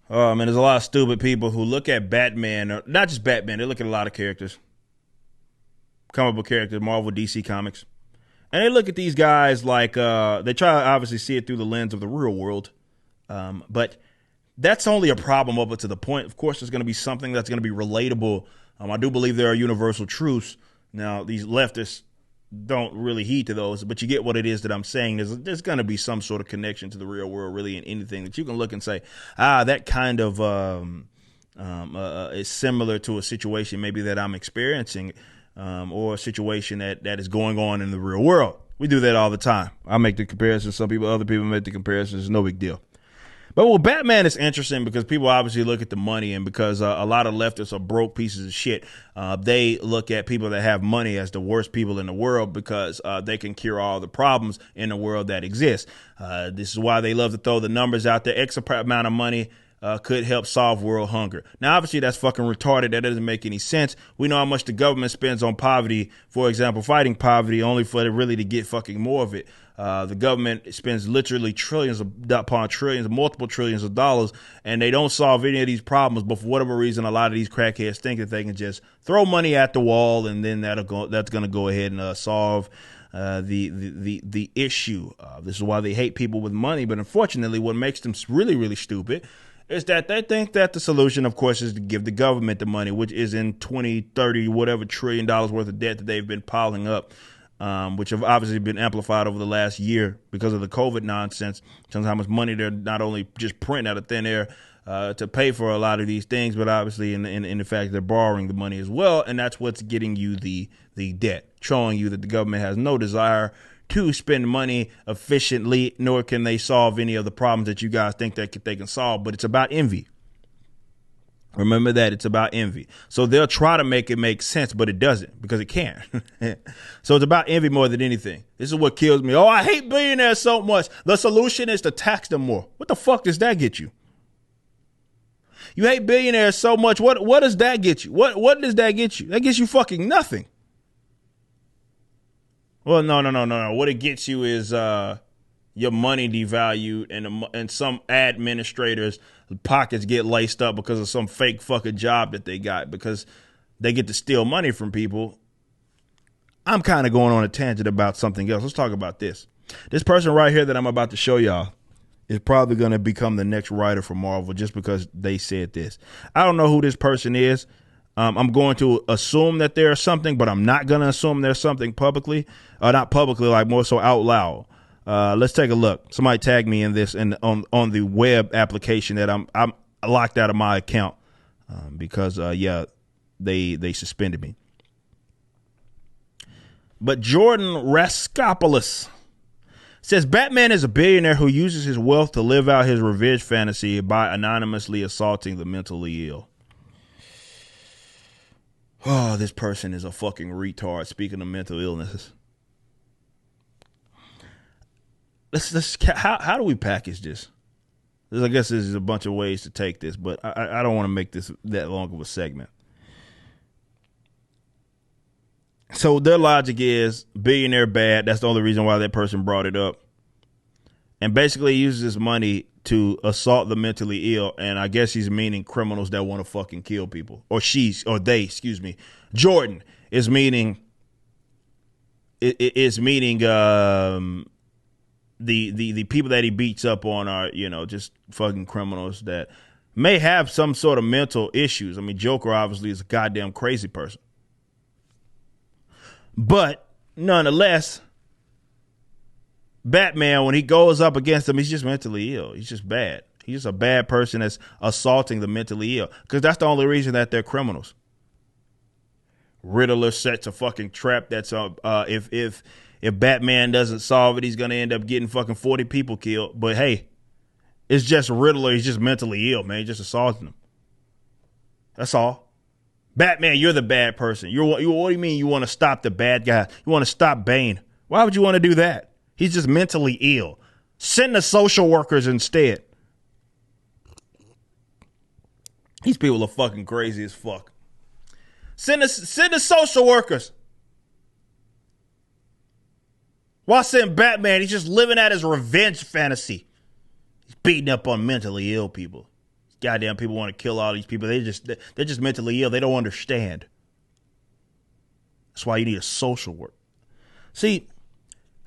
And there's a lot of stupid people who look at Batman, or not just Batman, they look at a lot of characters, comic book characters, Marvel, DC Comics. And they look at these guys like they try to obviously see it through the lens of the real world. But that's only a problem up to the point. Of course, there's going to be something that's going to be relatable. I do believe there are universal truths. Now, these leftists don't really heed to those, but you get what it is that I'm saying. There's going to be some sort of connection to the real world, really, in anything that you can look and say, that kind of is similar to a situation maybe that I'm experiencing, or a situation that is going on in the real world. We do that all the time. I make the comparison. Other people make the comparisons. It's no big deal. But Batman is interesting because people obviously look at the money, and because a lot of leftists are broke pieces of shit, they look at people that have money as the worst people in the world because they can cure all the problems in the world that exist. This is why they love to throw the numbers out there. X amount of money could help solve world hunger. Now, obviously, that's fucking retarded. That doesn't make any sense. We know how much the government spends on poverty, for example, fighting poverty, only for it really to get fucking more of it. The government spends literally trillions upon trillions, multiple trillions of dollars, and they don't solve any of these problems. But for whatever reason, a lot of these crackheads think that they can just throw money at the wall, and then that's going to go ahead and solve the issue. This is why they hate people with money. But unfortunately, what makes them really, really stupid is that they think that the solution, of course, is to give the government the money, which is in 20, 30, whatever $trillion worth of debt that they've been piling up. Which have obviously been amplified over the last year because of the COVID nonsense. In terms of how much money they're not only just printing out of thin air to pay for a lot of these things, but obviously in the fact they're borrowing the money as well. And that's what's getting you the debt, showing you that the government has no desire to spend money efficiently, nor can they solve any of the problems that you guys think that they can solve. But it's about envy. Remember that it's about envy. So they'll try to make it make sense, but it doesn't because it can't. So it's about envy more than anything. This is what kills me. Oh, I hate billionaires so much. The solution is to tax them more. What the fuck does that get you? You hate billionaires so much. What does that get you? What does that get you? That gets you fucking nothing. Well, no. What it gets you is your money devalued, and some administrators' pockets get laced up because of some fake fucking job that they got because they get to steal money from people. I'm kind of going on a tangent about something else. Let's talk about this. This person right here that I'm about to show y'all is probably going to become the next writer for Marvel just because they said this. I don't know who this person is. I'm going to assume that there's something, but I'm not going to assume there's something publicly, not publicly, like more so out loud. Let's take a look. Somebody tag me in this and on the web application that I'm locked out of my account because they suspended me. But Jordan Raskopoulos says Batman is a billionaire who uses his wealth to live out his revenge fantasy by anonymously assaulting the mentally ill. Oh, this person is a fucking retard. Speaking of mental illnesses. How do we package this? I guess there's a bunch of ways to take this, but I don't want to make this that long of a segment. So their logic is billionaire bad. That's the only reason why that person brought it up. And basically uses his money to assault the mentally ill. And I guess he's meaning criminals that want to fucking kill people. Or excuse me. Jordan is meaning the people that he beats up on are, just fucking criminals that may have some sort of mental issues. I mean, Joker obviously is a goddamn crazy person. But nonetheless, Batman, when he goes up against him, he's just mentally ill. He's just bad. He's just a bad person that's assaulting the mentally ill because that's the only reason that they're criminals. Riddler sets a fucking trap that's if Batman doesn't solve it, he's going to end up getting fucking 40 people killed. But hey, it's just Riddler. He's just mentally ill, man. He's just assaulting them. That's all. Batman, you're the bad person. What do you mean you want to stop the bad guy? You want to stop Bane. Why would you want to do that? He's just mentally ill. Send the social workers instead. These people are fucking crazy as fuck. Send the social workers. Why send Batman? He's just living out his revenge fantasy. He's beating up on mentally ill people. goddamn people want to kill all these people. They're just mentally ill. They don't understand. That's why you need a social work. See,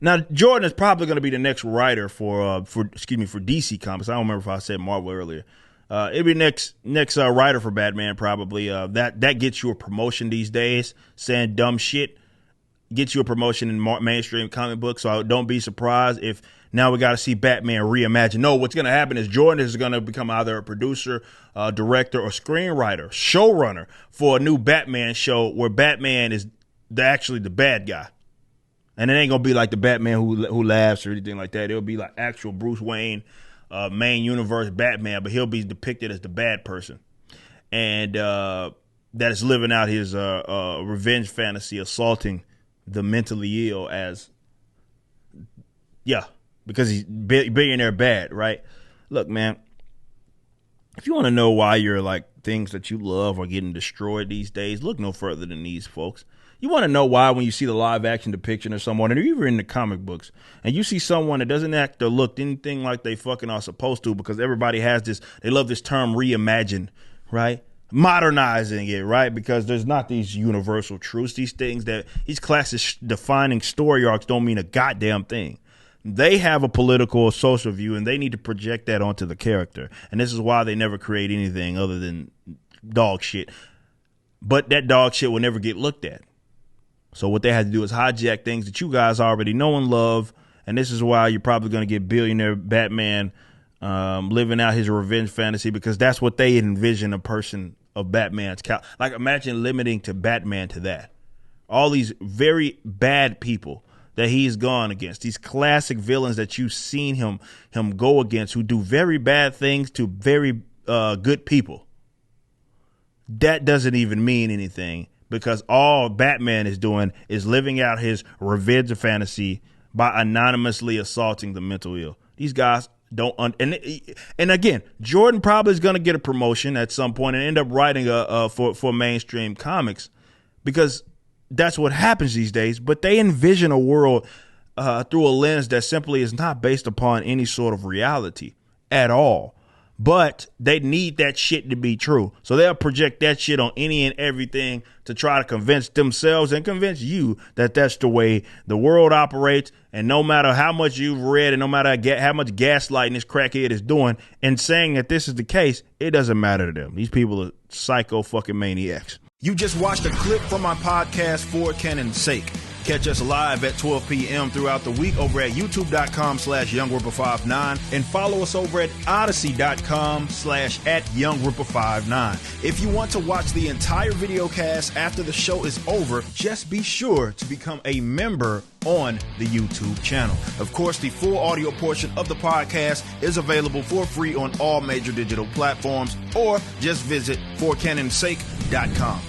now Jordan is probably going to be the next writer for DC Comics. I don't remember if I said Marvel earlier. It'll be next writer for Batman probably. That gets you a promotion these days. Saying dumb shit gets you a promotion in mainstream comic books. So don't be surprised if now we got to see Batman reimagined. No, what's going to happen is Jordan is going to become either a producer, director, or screenwriter, showrunner for a new Batman show where Batman is actually the bad guy. And it ain't going to be like the Batman who laughs or anything like that. It'll be like actual Bruce Wayne, main universe Batman, but he'll be depicted as the bad person. And that is living out his revenge fantasy, assaulting the mentally ill because he's billionaire bad, right? Look, man, if you want to know why your like things that you love are getting destroyed these days, look no further than these folks. You want to know why when you see the live action depiction of someone, and even in the comic books, and you see someone that doesn't act or look anything like they fucking are supposed to, because everybody has this, they love this term reimagine, right? Modernizing it, right? Because there's not these universal truths, these things that these classic defining story arcs don't mean a goddamn thing. They have a political or social view, and they need to project that onto the character. And this is why they never create anything other than dog shit. But that dog shit will never get looked at. So what they had to do is hijack things that you guys already know and love. And this is why you're probably going to get billionaire Batman living out his revenge fantasy, because that's what they envision a person of Batman's. Like, imagine limiting to Batman to that. All these very bad people that he's gone against, these classic villains that you've seen him go against, who do very bad things to very good people. That doesn't even mean anything, because all Batman is doing is living out his revenge fantasy by anonymously assaulting the mental ill. These guys don't and again, Jordan probably is going to get a promotion at some point and end up writing for mainstream comics, because that's what happens these days. But they envision a world through a lens that simply is not based upon any sort of reality at all. But they need that shit to be true. So they'll project that shit on any and everything to try to convince themselves and convince you that that's the way the world operates. And no matter how much you've read and no matter how much gaslighting this crackhead is doing and saying that this is the case, it doesn't matter to them. These people are psycho fucking maniacs. You just watched a clip from my podcast, For Canon's Sake. Catch us live at 12 p.m. throughout the week over at youtube.com/YoungRipper59 and follow us over at odyssey.com/@YoungRipper59. If you want to watch the entire video cast after the show is over, just be sure to become a member on the YouTube channel. Of course, the full audio portion of the podcast is available for free on all major digital platforms, or just visit forcanonsake.com.